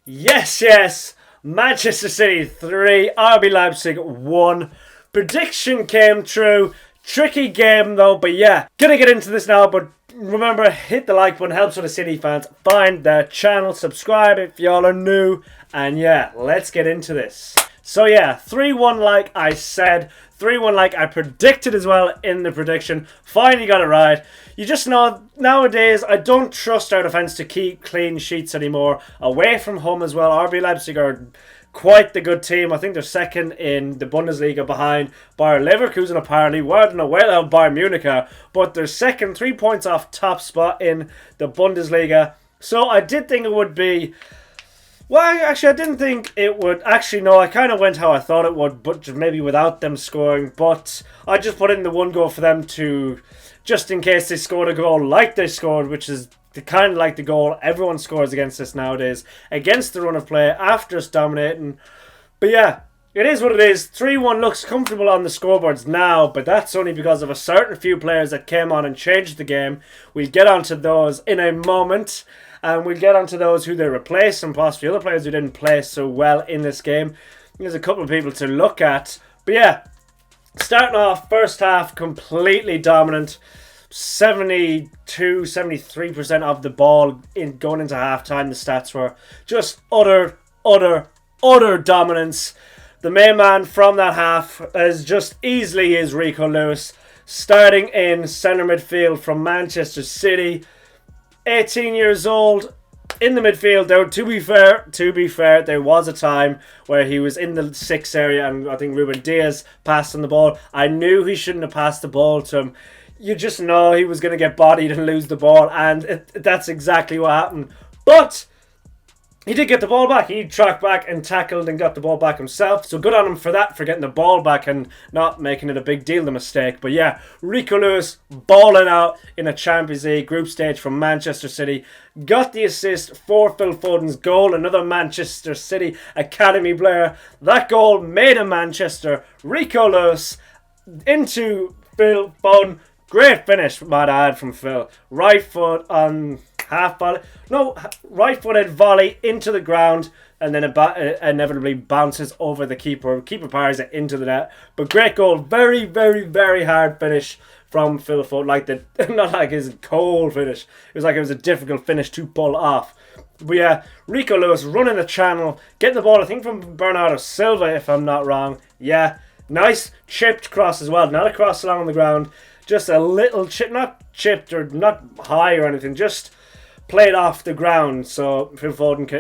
Yes, yes. Manchester City 3, RB Leipzig 1. Prediction came true. Tricky game though, but yeah. Gonna get into this now, but remember, hit the like button, helps with the City fans. Find the channel, subscribe if y'all are new. And yeah, let's get into this. So yeah, 3-1 like I said. 3-1 like I predicted as well in the prediction. Finally got it right. You just know, nowadays, I don't trust our defence to keep clean sheets anymore. Away from home as well, RB Leipzig are quite the good team. I think they're second in the Bundesliga behind Bayer Leverkusen apparently. Well, I don't know where the hell Bayern Munich are, but they're second, 3 points off top spot in the Bundesliga. So I did think it would be... Well, actually, I didn't think it would. Actually, no, I kind of went how I thought it would, but maybe without them scoring. But I just put in the one goal for them to, just in case they scored a goal like they scored, which is kind of like the goal everyone scores against us nowadays, against the run of play, after us dominating. But yeah, it is what it is. 3-1 looks comfortable on the scoreboards now, but that's only because of a certain few players that came on and changed the game. We'll get onto those in a moment. And we'll get onto those who they replaced and possibly other players who didn't play so well in this game. There's a couple of people to look at. But yeah, starting off, first half, completely dominant. 73% of the ball going into half-time. The stats were just utter dominance. The main man from that half is just easily is Rico Lewis. Starting in centre midfield from Manchester City. 18 years old in the midfield though. To be fair, there was a time where he was in the 6 area and I think Ruben Diaz passed on the ball. I knew he shouldn't have passed the ball to him. You just know he was going to get bodied and lose the ball, and that's exactly what happened. But he did get the ball back. He tracked back and tackled and got the ball back himself. So good on him for that, for getting the ball back and not making it a big deal, the mistake. But yeah, Rico Lewis balling out in a Champions League group stage from Manchester City. Got the assist for Phil Foden's goal, another Manchester City Academy player. That goal made a Manchester. Rico Lewis into Phil Foden. Great finish, might I add, from Phil. Right foot on... half volley, no, right footed volley into the ground, and then it inevitably bounces over the keeper. Keeper powers it into the net. But great goal, very hard finish from Phil Foden. Like not like his cold finish. It was like it was a difficult finish to pull off. But yeah, Rico Lewis running the channel, getting the ball, I think from Bernardo Silva, if I'm not wrong. Yeah, nice chipped cross as well, not a cross along the ground, just a little chip, not chipped or not high or anything, just played off the ground. So Phil Foden can,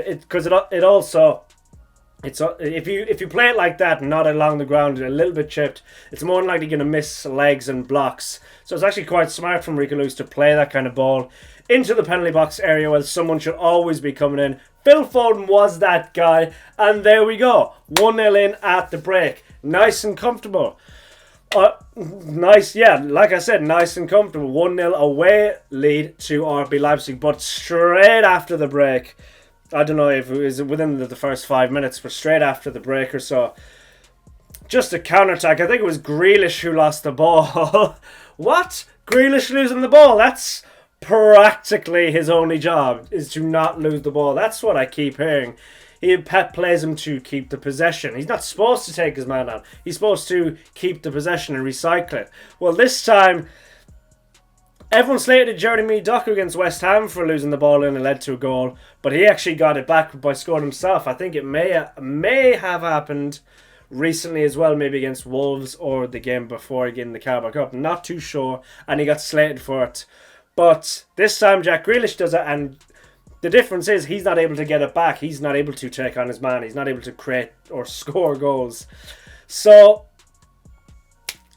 if you play it like that and not along the ground and a little bit chipped, it's more than likely going to miss legs and blocks. So it's actually quite smart from Rico Lewis to play that kind of ball into the penalty box area where someone should always be coming in. Phil Foden was that guy, and there we go, 1-0 in at the break. Nice and comfortable. Nice, yeah, like I said, nice and comfortable. 1-0 away lead to RB Leipzig, but straight after the break, I don't know if it was within the first 5 minutes, but straight after the break or so, just a counter-attack. I think it was Grealish who lost the ball. What? Grealish losing the ball? That's practically his only job, is to not lose the ball. That's what I keep hearing. Pep plays him to keep the possession. He's not supposed to take his man on. He's supposed to keep the possession and recycle it. Well, this time, everyone slated Jeremy Doku against West Ham for losing the ball and it led to a goal. But he actually got it back by scoring himself. I think it may have happened recently as well, maybe against Wolves or the game before again in the Carabao Cup. Not too sure. And he got slated for it. But this time, Jack Grealish does it, and the difference is he's not able to get it back. He's not able to take on his man. He's not able to create or score goals. So,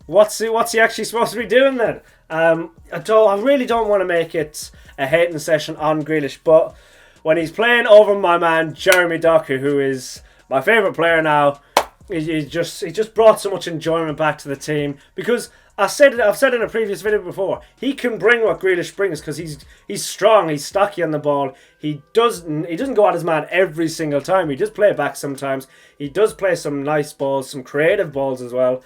what's he actually supposed to be doing then? I really don't want to make it a hating session on Grealish, but when he's playing over my man Jeremy Doku, who is my favourite player now, he just brought so much enjoyment back to the team, because I've said it in a previous video before. He can bring what Grealish brings because he's strong, he's stocky on the ball. He doesn't go at his man every single time. He does play it back sometimes. He does play some nice balls, some creative balls as well.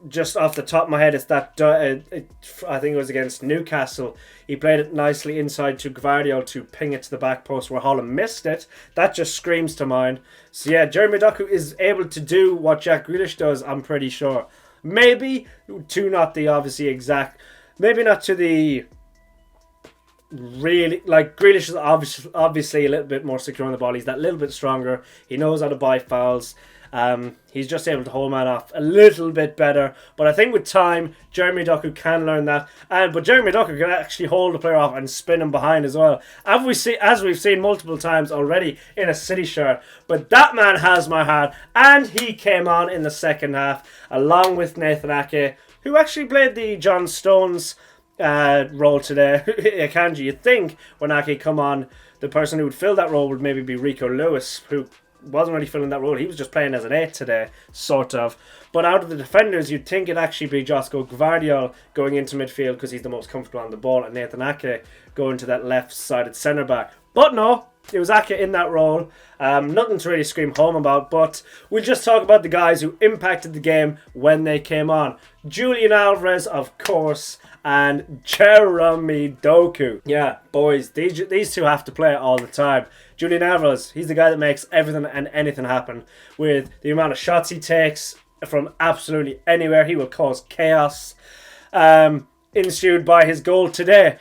just off the top of my head, it's that I think it was against Newcastle. He played it nicely inside to Gvardiol to ping it to the back post where Holland missed it. That just screams to mind. So yeah, Jeremy Doku is able to do what Jack Grealish does, I'm pretty sure. Maybe to not the obviously exact, maybe not to the really, like Grealish is obviously a little bit more secure on the ball. He's that little bit stronger. He knows how to buy fouls. He's just able to hold man off a little bit better. But I think with time, Jeremy Doku can learn that. But Jeremy Doku can actually hold the player off and spin him behind as well. As we've seen multiple times already in a City shirt. But that man has my heart. And he came on in the second half along with Nathan Ake, who actually played the John Stones role today. Akanji, you'd think when Ake come on, the person who would fill that role would maybe be Rico Lewis, who wasn't really filling that role. He was just playing as an 8 today, sort of. But out of the defenders, you'd think it'd actually be Josko Gvardiol going into midfield because he's the most comfortable on the ball, and Nathan Ake going to that left-sided centre-back. But no, it was Ake in that role. Nothing to really scream home about, but we'll just talk about the guys who impacted the game when they came on. Julian Alvarez, of course, and Jeremy Doku. Yeah, boys, these two have to play all the time. Julian Alvarez, he's the guy that makes everything and anything happen. With the amount of shots he takes from absolutely anywhere, he will cause chaos. Ensued by his goal today.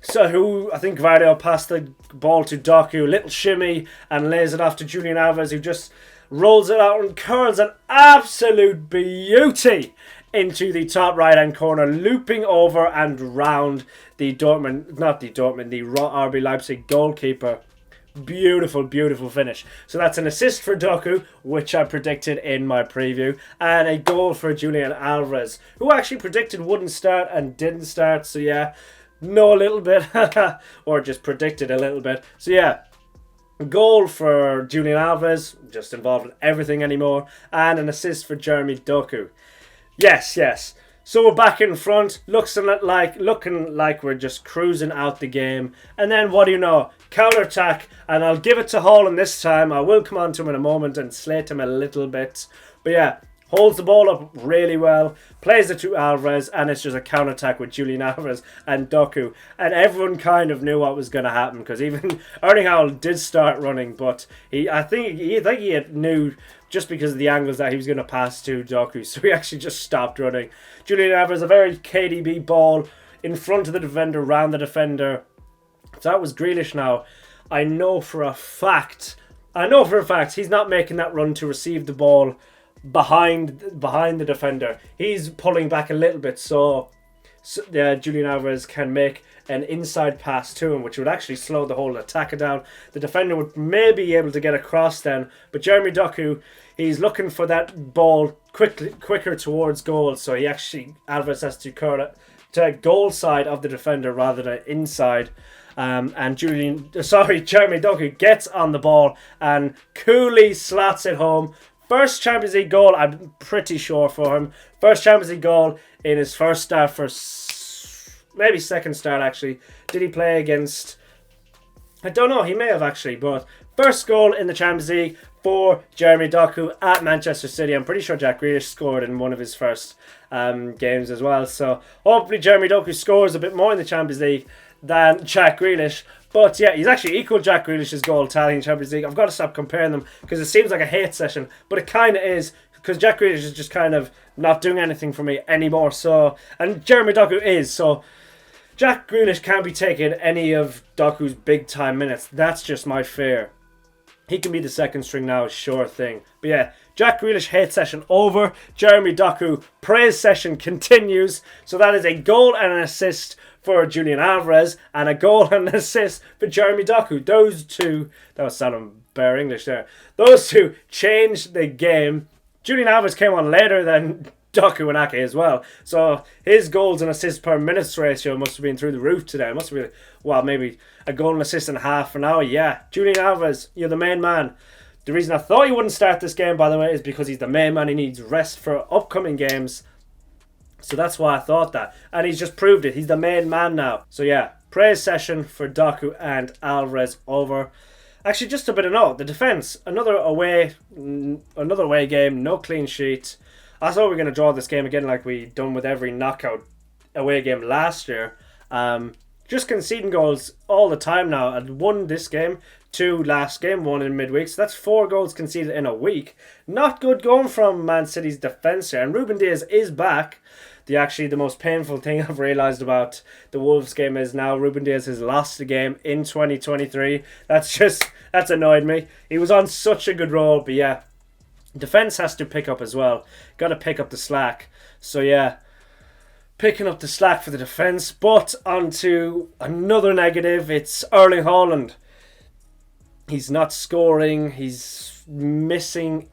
So I think Gvardiol passed the ball to Doku, little shimmy, and lays it off to Julian Alvarez, who just rolls it out and curls an absolute beauty into the top right-hand corner, looping over and round the RB Leipzig goalkeeper. Beautiful, beautiful finish. So that's an assist for Doku, which I predicted in my preview, and a goal for Julian Alvarez, who actually predicted wouldn't start and didn't start. So yeah, know a little bit, or just predicted a little bit. So yeah, goal for Julian Alvarez, just involved in everything anymore, and an assist for Jeremy Doku. Yes. So we're back in front, looking like we're just cruising out the game. And then what do you know? Counter-attack, and I'll give it to Haaland this time. I will come on to him in a moment and slate him a little bit. But yeah, holds the ball up really well, plays it to Alvarez, and it's just a counter-attack with Julian Alvarez and Doku. And everyone kind of knew what was going to happen, because even Erling Haaland did start running, but I think he knew just because of the angles that he was going to pass to Doku, so he actually just stopped running. Julian Alvarez, a very KDB ball in front of the defender, round the defender. So that was Grealish now. I know for a fact he's not making that run to receive the ball behind the defender. He's pulling back a little bit so Julian Alvarez can make an inside pass to him, which would actually slow the whole attacker down. The defender would maybe be able to get across then, but Jeremy Doku, he's looking for that ball quicker towards goal, so Alvarez has to curl it to goal side of the defender rather than inside. And Jeremy Doku gets on the ball and coolly slots it home. First Champions League goal, I'm pretty sure, for him. First Champions League goal in his first start maybe second start actually. Did he play against? I don't know, he may have actually, but first goal in the Champions League for Jeremy Doku at Manchester City. I'm pretty sure Jack Grealish scored in one of his first games as well. So hopefully Jeremy Doku scores a bit more in the Champions League than Jack Grealish. But yeah, he's actually equal Jack Grealish's goal tally in Champions League. I've got to stop comparing them because it seems like a hate session, but it kind of is, because Jack Grealish is just kind of not doing anything for me anymore. So, and Jeremy Doku is, so Jack Grealish can't be taking any of Doku's big time minutes. That's just my fear. He can be the second string now, sure thing. But yeah, Jack Grealish hate session over. Jeremy Doku praise session continues. So that is a goal and an assist for Julian Alvarez, and a goal and an assist for Jeremy Doku. Those two, that was sounding bare English there. Those two changed the game. Julian Alvarez came on later than Doku and Ake as well. So his goals and assists per minutes ratio must have been through the roof today. It must have been, well, maybe a goal and assist in half an hour. Yeah, Julian Alvarez, you're the main man. The reason I thought he wouldn't start this game, by the way, is because he's the main man. He needs rest for upcoming games. So that's why I thought that. And he's just proved it. He's the main man now. So yeah, praise session for Doku and Alvarez over. Actually, just a bit of note. The defence, another away game, no clean sheet. I thought we were going to draw this game again like we done with every knockout away game last year. Just conceding goals all the time now. I'd won this game, 2 last game, 1 in midweek. So that's 4 goals conceded in a week. Not good going from Man City's defence here. And Ruben Dias is back. The most painful thing I've realised about the Wolves game is now Ruben Dias has lost the game in 2023. That's annoyed me. He was on such a good roll, but yeah, defence has to pick up as well. Got to pick up the slack. So yeah, picking up the slack for the defence. But on to another negative. It's Erling Haaland. He's not scoring. He's missing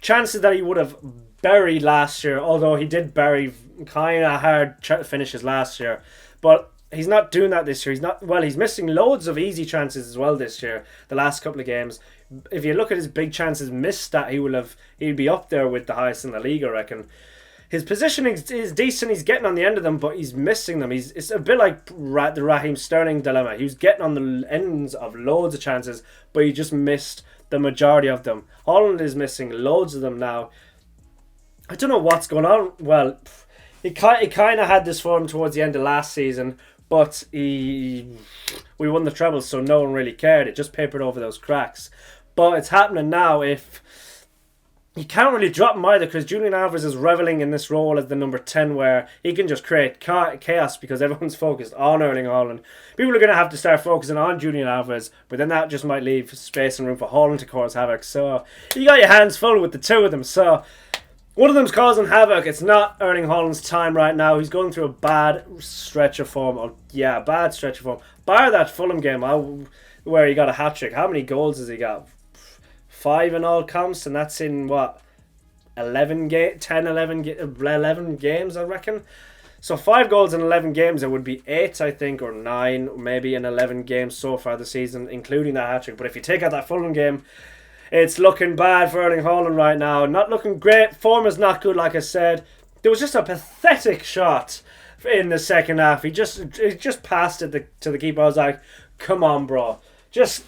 chances that he would have buried last year, although he did bury kind of hard finishes last year. But he's not doing that this year. He's missing loads of easy chances as well this year, the last couple of games. If you look at his big chances missed stat, he'd be up there with the highest in the league, I reckon. His positioning is decent. He's getting on the end of them, but he's missing them. It's a bit like the Raheem Sterling dilemma. He was getting on the ends of loads of chances, but he just missed the majority of them. Haaland is missing loads of them now. I don't know what's going on. Well, he kind of had this form towards the end of last season, but we won the treble, so no one really cared. It just papered over those cracks. But it's happening now. If you can't really drop him either, because Julian Alvarez is reveling in this role as the number 10, where he can just create chaos because everyone's focused on Erling Haaland. People are going to have to start focusing on Julian Alvarez, but then that just might leave space and room for Haaland to cause havoc. So you got your hands full with the two of them. So one of them's causing havoc. It's not Erling Haaland's time right now. He's going through a bad stretch of form. Bad stretch of form. Bar that Fulham game where he got a hat-trick. How many goals has he got? 5 in all counts, and that's in what? 11 games, I reckon. So 5 goals in 11 games. It would be 8, I think, or 9, maybe in 11 games so far this season, including that hat-trick. But if you take out that Fulham game, it's looking bad for Erling Haaland right now. Not looking great. Form is not good, like I said. There was just a pathetic shot in the second half. He just passed it to the keeper. I was like, come on, bro. Just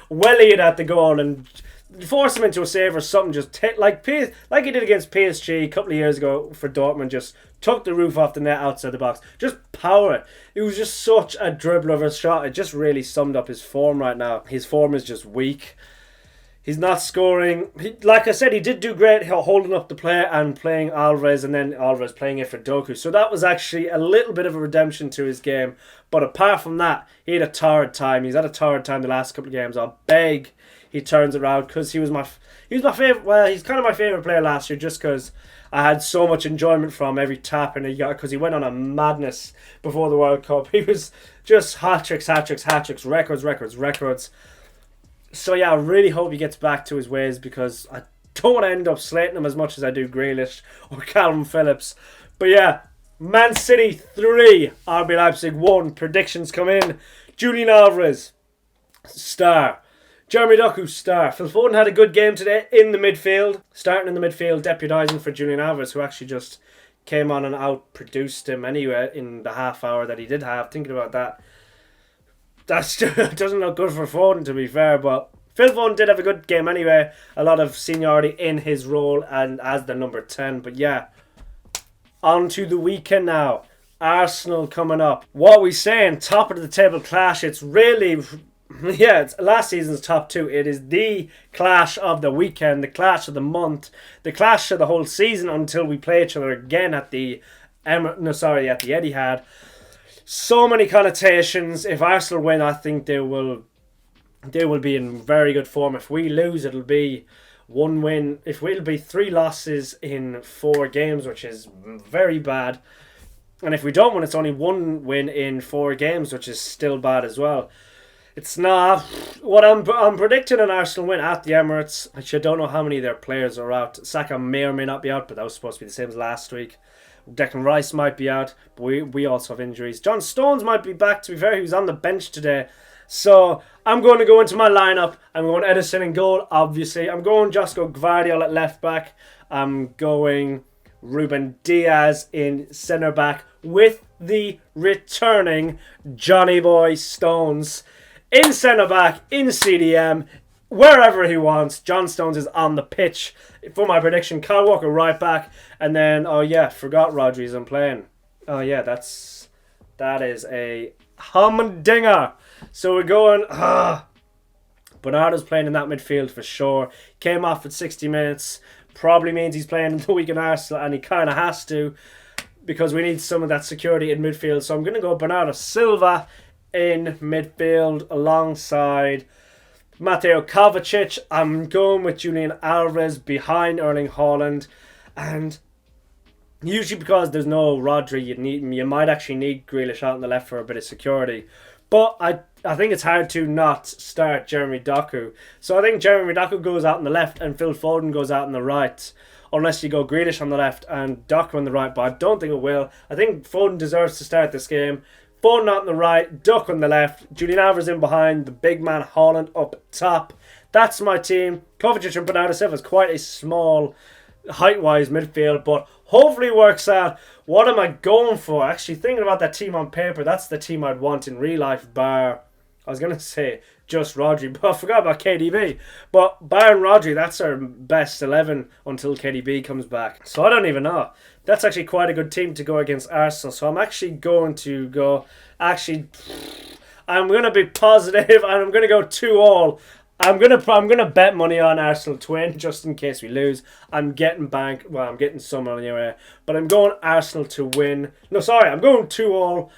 welly it at the goal and force him into a save or something. Just like he did against PSG a couple of years ago for Dortmund. Just took the roof off the net outside the box. Just power it. It was just such a dribble of a shot. It just really summed up his form right now. His form is just weak. He's not scoring. Like I said, he did do great holding up the play and playing Alvarez, and then Alvarez playing it for Doku. So that was actually a little bit of a redemption to his game. But apart from that, he had a torrid time. He's had a torrid time the last couple of games. I'll beg he turns it around, because he was my favourite. Well, he's kind of my favourite player last year, just because I had so much enjoyment from every tap and he got, because he went on a madness before the World Cup. He was just hat-tricks, records. So yeah, I really hope he gets back to his ways, because I don't want to end up slating him as much as I do Grealish or Callum Phillips. But yeah, Man City 3, RB Leipzig 1. Predictions come in. Julian Alvarez, star. Jeremy Doku, star. Phil Foden had a good game today in the midfield. Starting in the midfield, deputising for Julian Alvarez, who actually just came on and outproduced him anyway in the half hour that he did have. Thinking about that, that doesn't look good for Foden, to be fair, but Phil Foden did have a good game anyway. A lot of seniority in his role and as the number 10. But yeah, on to the weekend now. Arsenal coming up. What are we saying? Top of the table clash. It's really, yeah, it's last season's top 2. It is the clash of the weekend, the clash of the month, the clash of the whole season until we play each other again at the Etihad. So many connotations. If Arsenal win, I think they will be in very good form. If we lose, it'll be 1 win. It'll be 3 losses in 4 games, which is very bad. And if we don't win, it's only 1 win in 4 games, which is still bad as well. It's not what I'm predicting an Arsenal win at the Emirates. Actually, I don't know how many of their players are out. Saka may or may not be out, but that was supposed to be the same as last week. Declan Rice might be out, but we also have injuries. John Stones might be back, to be fair. He was on the bench today. So I'm going to go into my lineup. I'm going Edison in goal, obviously. I'm going Josko Gvardiol at left back. I'm going Ruben Dias in centre back with the returning Johnny Boy Stones in centre back, in CDM, wherever he wants. John Stones is on the pitch for my prediction. Kyle Walker right back, and then oh yeah, forgot Rodri's on playing. Oh yeah, that is a humdinger. So we're going. Bernardo's playing in that midfield for sure. Came off at 60 minutes. Probably means he's playing in the week in Arsenal, and he kind of has to because we need some of that security in midfield. So I'm going to go Bernardo Silva in midfield alongside Mateo Kovacic. I'm going with Julian Alvarez behind Erling Haaland, and usually because there's no Rodri, you might actually need Grealish out on the left for a bit of security. But I think it's hard to not start Jeremy Doku. So I think Jeremy Doku goes out on the left and Phil Foden goes out on the right. Unless you go Grealish on the left and Doku on the right. But I don't think it will. I think Foden deserves to start this game. Foden out on the right, Doku on the left. Julian Alvarez in behind. The big man Haaland up top. That's my team. Kovacic and Bernardo Silva is quite a small height-wise midfield, but hopefully it works out. What am I going for? Actually, thinking about that team on paper, that's the team I'd want in real life, bar, I was going to say just Rodri, but I forgot about KDB. But bar and Rodri, that's our best 11 until KDB comes back. So I don't even know. That's actually quite a good team to go against Arsenal. So I'm actually going to go, I'm going to be positive and I'm going to go 2-2. I'm gonna bet money on Arsenal to win just in case we lose. I'm getting bank. Well, I'm getting some anyway. But I'm going Arsenal to win. No, sorry, I'm going 2-2.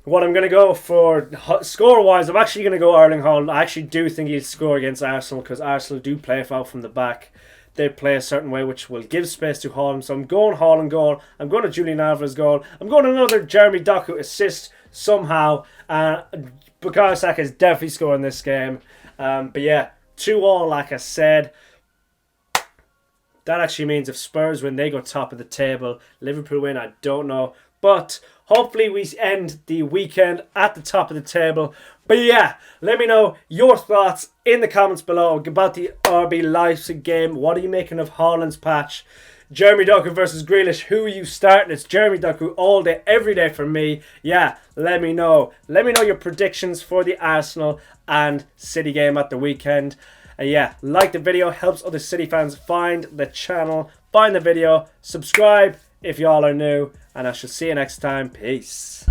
What I'm gonna go for score wise, I'm actually gonna go Erling Haaland. I actually do think he'll score against Arsenal because Arsenal do play foul from the back. They play a certain way which will give space to Haaland. So I'm going Haaland goal. I'm going to Julian Alvarez goal. I'm going another Jeremy Doku assist somehow. Bukayo Saka is definitely scoring this game. But yeah, 2-2 like I said. That actually means if Spurs win, they go top of the table. Liverpool win, I don't know. But hopefully we end the weekend at the top of the table. But yeah, let me know your thoughts in the comments below about the RB Leipzig game. What are you making of Haaland's patch? Jeremy Doku versus Grealish. Who are you starting? It's Jeremy Doku all day, every day for me. Yeah, let me know. Let me know your predictions for the Arsenal and City game at the weekend. Yeah, like the video. Helps other City fans find the channel, find the video. Subscribe if y'all are new. And I shall see you next time. Peace.